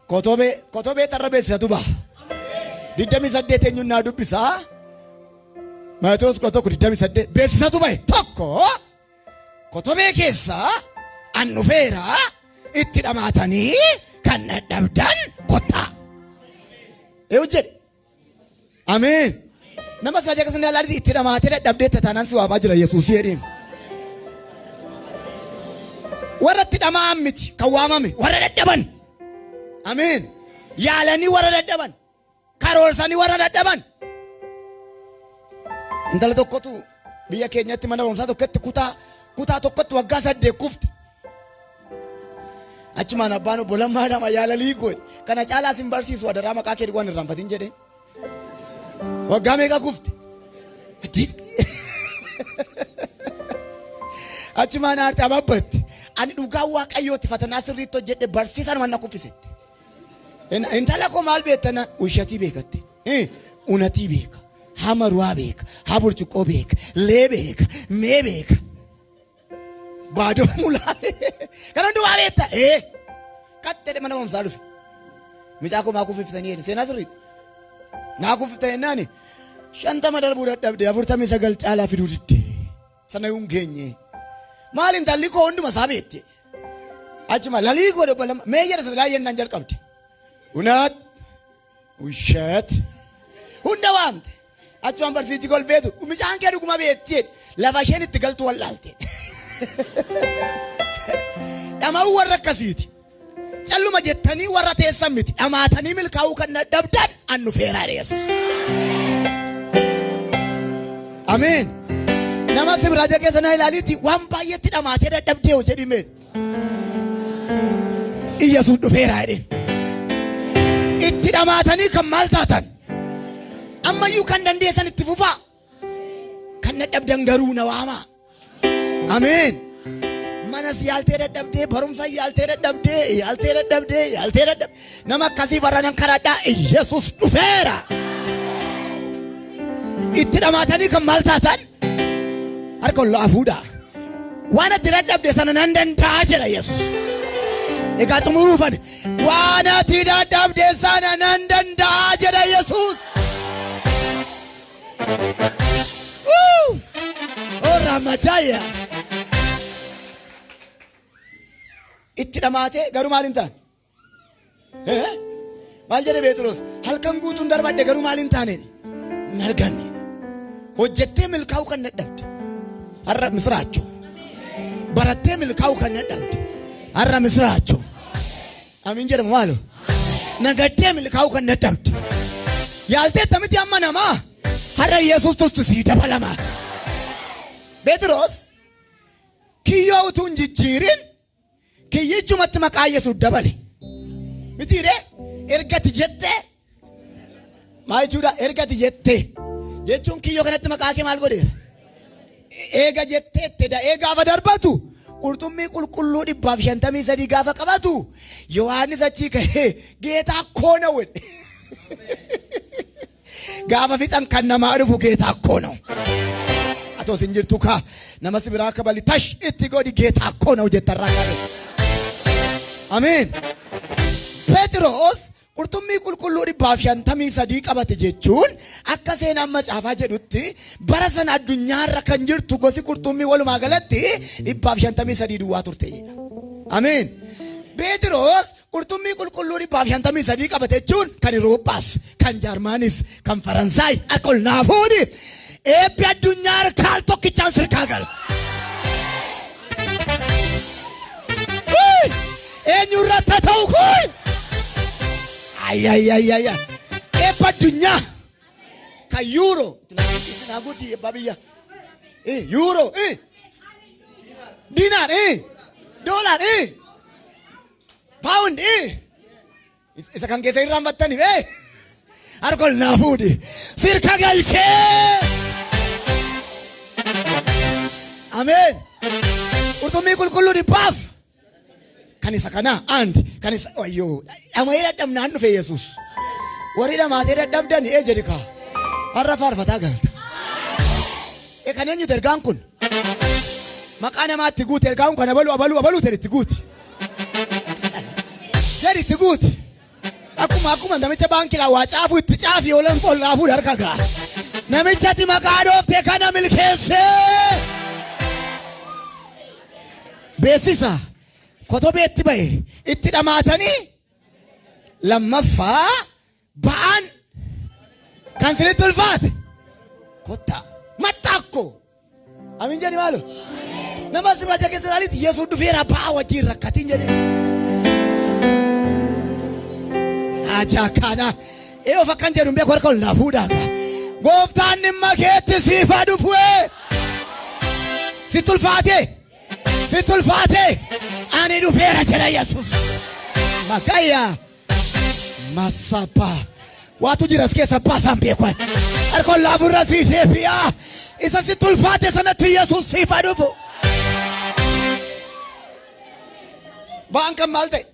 Kotobee tarra beeksisatu ba'a. 28 eenyuun naa dubbisaa? Maatoos 28 beeksisatu bahe tokko kotobee keessaa an dhufeera itti dhamaatanii kan dadhabdan kottaa. Eewu jedhe. Ameen. Nama saja keessa ilaalii itti dhamaatee dadhabdee taanaan si waabaa jira Yesuus jedheen. Warra itti dhamaan miti kan waamame warra dadhaban. Ameen. Yaalanii warra dadhaban. Karoorsanii warra dadhaban. Intala tokkotu biyya keenyatti mana barumsaa tokkotti kutaa tokkotti waggaa 8 kufte. Achumaan abbaan obbo Lammaadhaan yaalalii godhe. Kana caalaa sin barsiisu adaraa maqaa kee waan irraanfatiin jedheen. Waggaa meeqa kufte? Achumaan aartee ababbatti. Ani dhugaa Waaqayyooti fatanaa sirriitti hojjedhe barsiisan manna kuffisette. Intala koo maal beektana? Ushatii beekatte. Unatii beeka. Hamaruwaa beeka. Haburcuqqoo beeka. Lee beeka. Mee beeka. Baadoo mulaa. Kan hundumaa beekta. Qaxxee mana barumsaa dhufe. Mucaa koo maa kuffiftanii jedhe. Seenaa sirriidha. Naa kuffiftanii jennaani 50 darbuu dadhabde 49 caalaa fiduu didde. Sana yuun geenye. Maal intalli koo hunduma isaa beekte. Achuma lalii godhe obbo Lammaa. Mee jedha sadalaa yennaan jalqabde. Unaat. Ushaat. Hunda waamte. Achumaan barsiichi golbeetu. Mucaan kee dhuguma beektee. Lafa isheen itti galtu wallaalte. Dhama'uu warra akkasiiti. Calluma jettanii warra teessan miti. Dhamaatanii milkaa'uu kan dadhabdan an dhufeeraa Yesuus. Ameen. Nama sibraaja keessa na ilaaliiti waan baay'eetti dhamaatee dadhabdee hoo jedhime. Yesuus dhufeeraa jedheen. Itti dhamaatanii kan maal taatan? Ammayyuu kan dandeessan itti fufaa. Kan dadhabdan garuu na waamaa. Ameen. Manas yaaltee dadhabdee barumsa yaaltee dadhabdee nama akkasii baranan karadhaa Yesuus dhufeera. Itti dhamaatanii kan maal taatan? Harka ol laafuudha. Waan ati dadhabde sana nan danda'a jedha Yesuus. Egaa xumuruufan waan ati dadhabde sana nan danda'a jedha Yesuus. Ora machaya. Itti dhamaatee garuu maal hin taane? Maal jedhe Phexros? Halkan guutuun darbadde garuu maal hin taane? Hin arganne. Hojjettee milkaa'uu kan dadhabde. Har'a misraachuu. Barattee milkaa'uu kan dadhabde. Har'a misraachuu. Amiin jedhama maalo? Nagaddee milkaa'uu kan dadhabde. Yaaltee tamitti amma namaa har'a Yesuus tustu sii dabalama. Phexros kiyyoo utuu hin jijjiirin kiyyichumatti maqaa Yesuus dabale. Mitiiree ergati jettee maal jechuudha? Ergati jettee jechuun kiyyoo kanatti maqaa kee maal godheera? Eega jettee gaafa darbatu qurxummii qulqulluu 153 gaafa qabatu Yohaannis achii ka'ee geetaa koona wedhe. Gaafa fixan kan namaa dhufu geetaa koona. Atoo sin jirtu kaa nama si biraa kabali tash itti godhi geetaa koona hojjettarraa kaa'e. Amiin. Phexros qurxummii qulqulluu 153 qabate jechuun akka seenaan macaafaa jedhutti bara sana addunyaarra kan jirtu gosi qurxummii walumaa galatti 153 duwwaa turte. Amiin. Phexros qurxummii qulqulluu 153 qabate jechuun kan Iroopaas, kan Jaarmaanis, kan Faransaay akka ol naafuuni eebbi addunyaa harkaan tokkichaan sirkaa gala. Eenyurratti haa ta'u kun? Ayayayaya. Eebba addunyaa kan yuuroo. Naaguuti eebba biyya. Yuuroo. Diinaar. Doolaar. Paawundi. Isa kan keessa irraan battanii. Harkol naafuudhi. Sirka galchee. Ameen. Qurxummii qulqulluu 100. Kan isa kana kan isa wayyoo dhamayee dadhabnaan dhufe Yesuus. Warri dhamaatee dadhabdani jedhika. Har'a faarfataa galta. Kan eenyu ergaan kun? Maqaa namaatti guute ergaan kun abaluu itti guuti. Jedhi itti guuti. Akkuma namicha baankii waa caafuu itti caafii oolan qollaafuu harka ga'a. Namichatti maqaa dhooftee kana milkeessee. Beeksisa. Kotobee itti bahe itti dhamaatanii lammaffaa ba'an kan sinitti ulfaate kottaa maxxaakko. Amiin jedhi maalo? Nama sirracha keessa ilaalitti Yesuus dhufeera ba'aa wajjin rakkatiin jedhe. Ajaa kana of akkan jedhu beeku harka ol naafuudhaaga. Gooftaan dhimma keetti siifa dhufee sitti ulfaate. Sitti ulfaate ani dhufeera jedha Yesuus. Makaya masapa watu jiras keessa baasaan beekan harka ol naafuurra sii deebi'a. Isa sitti ulfaate sanatti Yesuus siifa dhufu. Ba'an kan maal ta'e?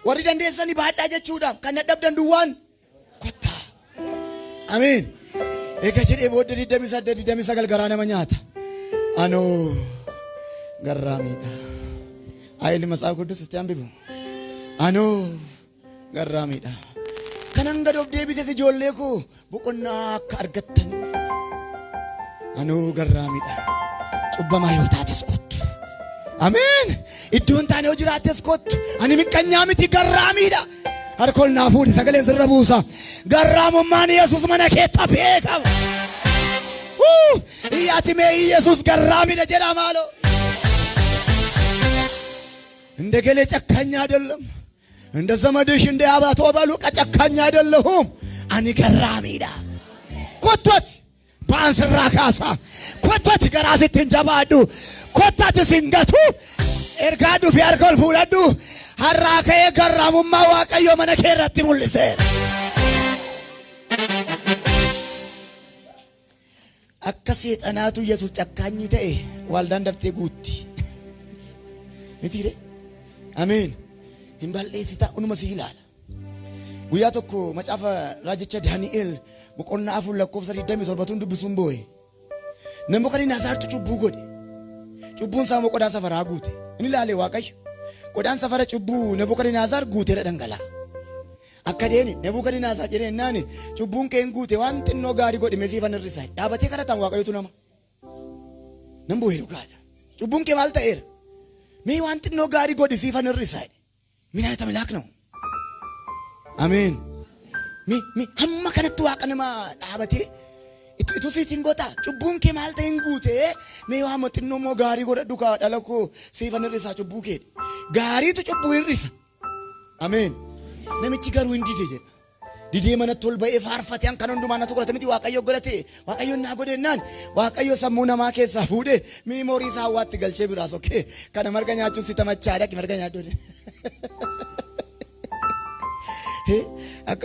Warri dandeessanii baadhaa jechuudha. Kan dadhabdan duwwaan kottaa. Amiin. Eega jedhee booda 28 garaa nama nyaata. Anoo garraamiidha. Ayili matsaaf guddus itti hambibu. Anoo garraamiidha. Kanan gad of deebises ijoollee koo boqonnaa akka argattaniif. Anoo garraamiidha. Cubbamaa yoo taates kottu. Amiin. Iddoon taanee hojii jiraattes kottu. Ani miqqanyaa miti garraamiidha. Harka ol naafuudhi sagaleen sirra buusa. Garraamummaan Yesuus mana keessa beekama. Iyyaati mee Yesuus garraamiidha jedha maalo. እንደ ገሌ ጨካኝ አይደለም። እንደ ዘመድሽ እንደ አባቶ ባሉቃ ጨካኝ አይደለሁም። አኒ ገራሚዳ ኮቶት ባንስራ ካሳ ኮቶት ገራሲት እንጀባዱ ኮታት ሲንገቱ ኤርጋዱ ፊያርኮል ፉለዱ ሐራከ የገራሙማ ዋቀዮ መነከረት ሙልሰ አከሴ ጠናቱ ኢየሱስ ጨካኝ ተኤ ዋልዳን ደፍቴ ጉቲ ንቲሬ አሜን እንባልኤሲታ ኡንመሲ ይላል ጉያ tokko macaafa raajicha Daani'el boqonnaa afur lakkoofsa 27 dubbisuun boo'e Nebukadnezar cubbuu godhe cubbuun isaa qodaan safaraa guute inni ilaalee Waaqayyo qodaan safara cubbuu Nebukadnezar guuteera dhangalaa akka deeni Nebukadnezar jedhee naani cubbuun keen guute waan xinnoo gaarii godhe mesiifan irrisaa dhaabatee kadhatan Waaqayyotu nama nan boo'e dhugaadha cubbuun kee maal ta'eera mee waan xinnoo gaarii godhe siifan irrisaa minaanita milaak ነው Ameen. Mi hamma kanatti waaqa nama dhaabatee itu siitiin goota cubbuun kee maal ta'een guute mee waa moxinnoo moo gaarii godhadhu kaa dhala koo siifan hir'isaa cubbuu kee gaariitu cubbuu hir'isa. Ameen. Namichi garuu hin dide jedha. Didee manatti ol ba'ee faarfatee kan hundumaa na tuqrate miti waaqayyo godhate waaqayyo naa godhennaan waaqayyo sammuu namaa keessaa fuudhee miimoorii isaa hawwaatti galchee biraas okkee kana marga nyaachuun si tamachaa dhaqi marga nyaadhu.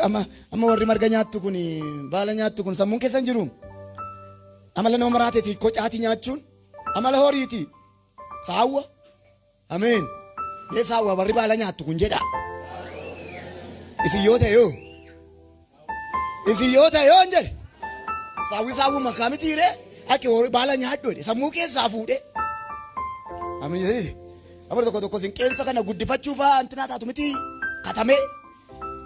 Amma warri marga nyaattu kun baala nyaattu kun sammuun keessan jiru. Amala nama maraateeti kocaati nyaachuun amala horiiti saawwa. Ameen. Mee saawwa warri baala nyaattu kun jedha. Isin yoo ta'e yoo jedhe saawwi makaa mitiire akka baala nyaadhu sammuu keessaa fuudhe. Ameen. Amala tokko sin qeensa kana guddifachuuf antinaa taatu miti katame.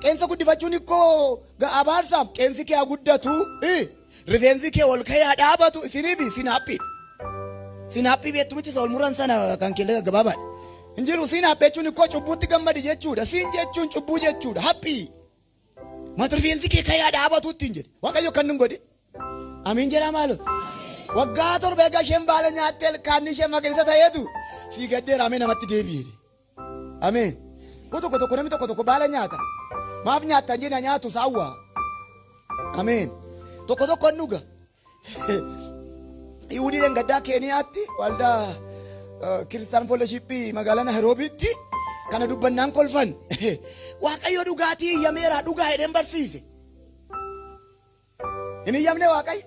Qeensa guddifachuun ikkoo abaarsaaf qeensi kee guddatu rifeensi kee ol ka'ee dhaabatu isiniif sinaaphii beektu miti ol muran sana kan keellee gabaabaadha. Injiru sinaaphii jechuun ikkoo cubbuutti gammadi jechuudha. Siin jechuun cubbuu jechuudha. Haphii mata rifeensi kee ka'ee dhaabatu ittiin jedhe waaqayyo kan nun godhe. Amiin jedhaa maalo. Waggaa torba egaa isheen baala nyaattee ilkaanni ishee magariisa ta'eetu sii gaddeeramee namatti deebi'e. Ameen. Tokko namni tokko baala nyaata. Maaf nyaattan jedha nyaatu saawwa. Ameen. Tokko nuga. Yihudiin gaddaa Keeniyaatti waldaa Kiristaan Fellowshippii magaalaa Nairoobiitti kana dubbannaan kolfan. Waaqayyo dhugaatii iyyameera dhugaa jedheen barsiise. Hin iyyamne waaqayyo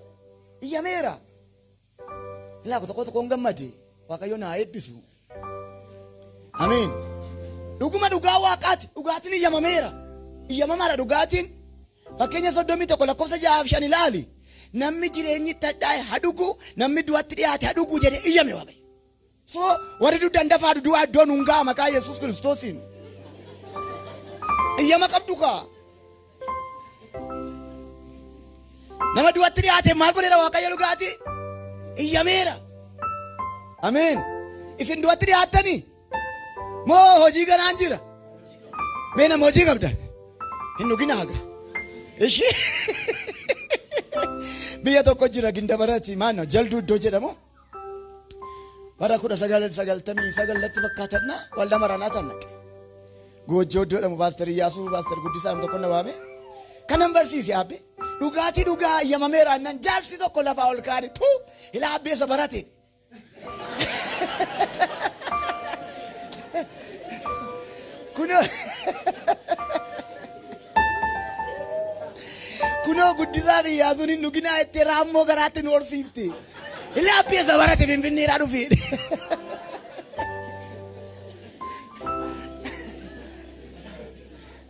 iyyameera. Ilaa tokko gammade waaqayyo naa eebbisu. Ameen. Dhuguma dhugaa waaqaati dhugaatiin iyyamameera. Iyyamamaadha dhugaatiin. Fakkeenya 31 lakkoofsa 6-5 ilaali. Namni jireenyi tadhaa'e hadugu namni du'atti dhiyaate hadugu jedhe iyyame waaqayyo. So warri duddandafa du'a iddoon hungaa maqaa Yesuus Kiristoosiin. Iyyama qabdu kaa. Nama du'atti dhiyaate maal godheera waaqayyo dhugaatii? Iyyameera. Ameen. Isin du'atti dhiyaattanii? Moo hojii ganaan jira? Mee nama hojii qabdan? Hin dhuginaaga. Ishii biyya tokko jira Gindabarati maanno Jalduu iddoo jedhamu. Bara 1999 fakkaatana waldaa Maraanaataa naqe. Goojjoo iddoo jedhamu Paaster Iyyaasuu Paaster Guddisaa tokko na waame. Kanan barsiise abbe. Dhugaatii dhugaa iyyamameera annan jaarsi tokko lafaa ol kaane tuu ilaa abbeessa barate. Kuno Guddisaa fi Iyyaasuun hin dhuginaa itti raammoo garaatti nu horsiifte. Ilaa abbeessa barate Finfinneedhaa dhufe.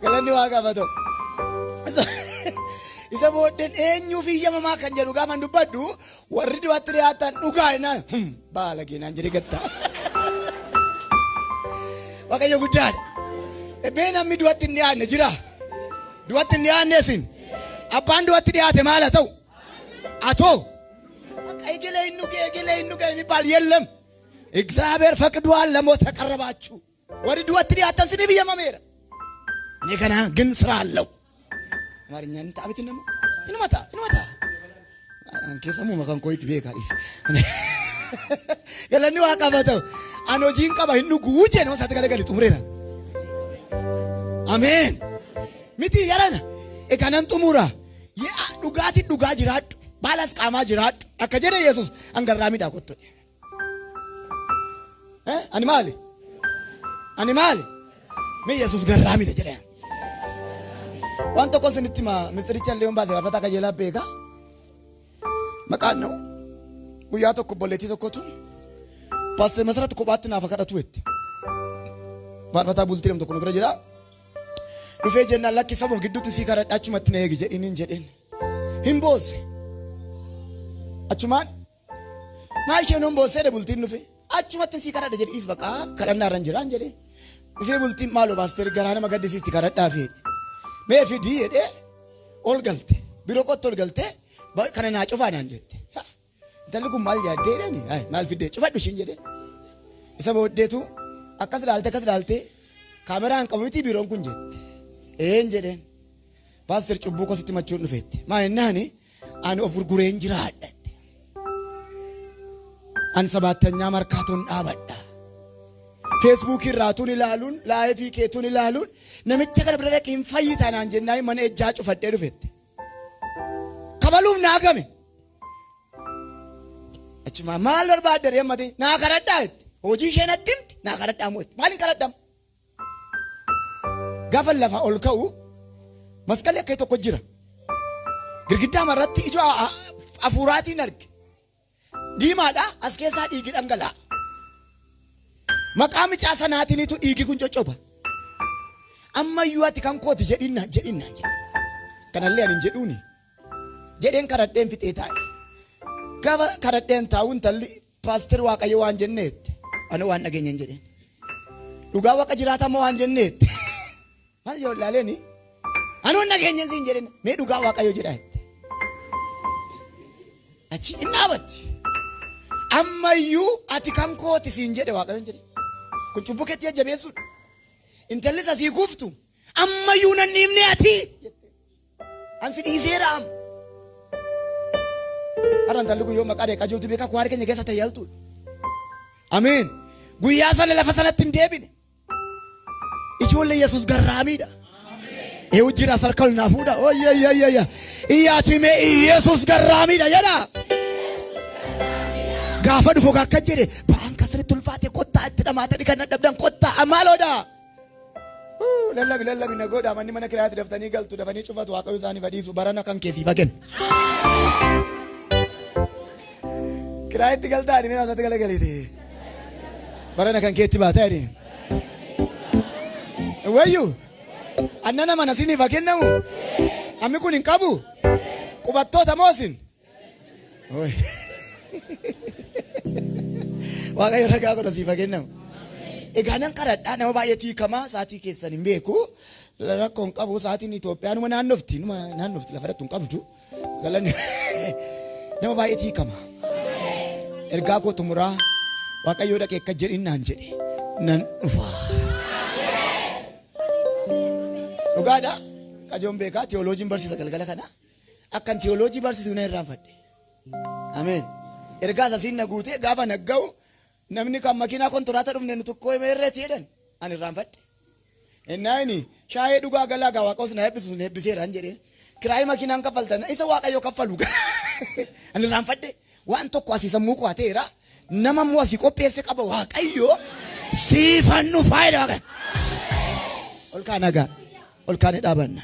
Galanni Waaqaaf haa ta'u. Isa booddeen eenyuuf iyyamamaa kan jedhu gaafa dubbadhu warri du'atti dhiyaatan dhugaa innaan baala keenan jedhe gattaa. Waaqayyo guddaadha. Ebbee namni du'atti hin dhiyaanne jira. Du'atti hin dhiyaanne isin. Abbaan du'atti dhiyaate maal haa ta'u? Atoo. Egelee hin dhuge የሚባል የለም። እግዚአብሔር ፈቅዷል ለሞት ተቀረባችሁ። warri du'atti dhiyaatan siniif iyyamameera. Inni kana ግን ስራ አለው. አማርኛን ታብት ነው እንመታ አንከ ሰሙ መካን ኮይት ቤካሪስ ያለኒ ዋቃባተው አኖጂን ቀባ ህኑ ጉጄ ነው ሳትገለገል ጡምሬና አሜን ሚቲ ያራና እካናን ጡሙራ ዱጋቲ ዱጋ ጅራድ ባላስ ቃማ ጅራድ አከጀደ ኢየሱስ አንገራሚ ዳቆቶ አኒማል ሜ ኢየሱስ ገራሚ ደጀለ Wanto kon sinitima misricha leon base warfata kajela bega makano guyyaa tokko bolleetii tokkotu passe masrat ko baatti naaf kadhatu wette warfata bultiram tokko bira jira dhufee jenna lakki sabo gidduutti si kadhachumatti na eegi jedhiniin jedhen himboose achumaan maa ishee non boosee de bultiin dhufe achumatti si kadhadha jedhis baqa kadhannaa ran jiraan jedhe dhufee bultiin maaloo baaster garaa nama gaddisiitti kadhadhaa feedhe mee fidii jedhee ol galte biroo qotti ol galte kana naa cufaadhaan jette intalli kun maal yaaddee jedhani maal fiddee cufadhu ishiin jedhe isa booddeetu akkas ilaalte kaameraan qabu miti biroon kun jette een jedheen Pastor cubbuu kositti machuun dhufeetti. Maa innaani ani of gurgureen jiraadha. Ani sabaattanyaa markaatuun dhaabadha. Facebook irraatuun ilaaluun, laayifii keetuun ilaaluun namicha kana bira dhaqee hin fayyitaa naan jennaan mana ejjaa cufadhee dhufeetti. Kabaluuf naa game. Achuma maal barbaadde reemmati naa kadhadhaa jetti. Hojii ishee natti himti naa kadhadhaa moo'etti. Maaliin kadhadhamu? Gaafa lafa ol ka'u masqalli akka tokko jira. Girgiddaa marratti ijoo afuuraatiin arge. Diimaadha as keessaa dhiigi dhangalaa'a. Maqaa micaa sanaatiinitu dhiigi kun coccoba. Ammayyuu ati kan kooti jedhinnaan jedhe. Kanallee ani hin jedhuuni. Jedheen kadhadheen fixee taa'e. Gaafa kadhadheen taa'uun talli paaster Waaqayyo waan jenneetti. Ani waan dhageenye hin jedheen. Dhugaa Waaqa jiraatamoo waan jenneetti. Maal yoo ilaaleeni? Ani waan dhageenye hin jedheen. Mee dhugaa Waaqayyo jedhaa jetti. Achi hin dhaabatti. Ammayyuu ati kan kooti siin jedhe Waaqayyoon jedhe. Kun cubbuu keetti jajjabeessuudha. Intalli asii guuftu ammayyuu nan himne ati. Ansi dhiiseera am. Har'aan talli guyyoo maqaa deeqaa jirtu beekaa kuwaari keenya keessa tayyaaltuudha. Ameen. Guyyaa sana lafa sanatti hin deebine. Ijoollee Yesuus garraamiidha. Eewu jira sarkal naafuudha. Oyyayyayya. Iyyaatu himee Yesuus garraamiidha jedha. Gaafa dhufu akka jedhe ba'aan kasritti ulfaate kottaa itti dhamaatanii kan dadhabdan kottaa amaaloodha. Lallabi na godha manni mana kiraatti daftanii galtu dafanii cufatu Waaqayyo isaanii fadhiisu barana kan keessii fagen. Kiraatti galtaa dhimee naasatti galagalite. Barana kan keetti baataa jedhee. Wayyu annana mana sinii fagennamu. Ammi kun hin qabu. Qubattoota moosin. Waaqayyo ragaa godha siif kennamu. Egaa nan kadhadhaa nama baay'eetu hiikamaa sa'aatii keessan hin beeku. Rakkoo hin qabu sa'aatiin Itoophiyaanuma naannofti lafa dhattu hin qabdu. Galanni nama baay'eetu hiikama. Ergaa koo xumuraa Waaqayyo dhaqee akka jedhin naan jedhe nan dhufa. Dhugaadha qajoon beekaa teoloojiin barsiisa galgala kana. Akkan teoloojii barsiisu na irraanfadhe. Ameen. Ergaa sasiin na guutee gaafa nagga'u namni kan makiinaa kontiraata dhufne nu tokko himeerreeti jedhan ani irraanfadhe. Ennaani shaayee dhugaa galaa gaa Waaqos na eebbisu na eebbiseera hin jedheen. Kiraayii makiinaan kaffaltan isa Waaqayyo kaffalu gala. Ani irraanfadhe waan tokko asii sammuu qo'ateera. Nama immoo asii qopheesse qaba Waaqayyo siifan nu faayida. Ol kaan nagaa ol kaan dhaabanna.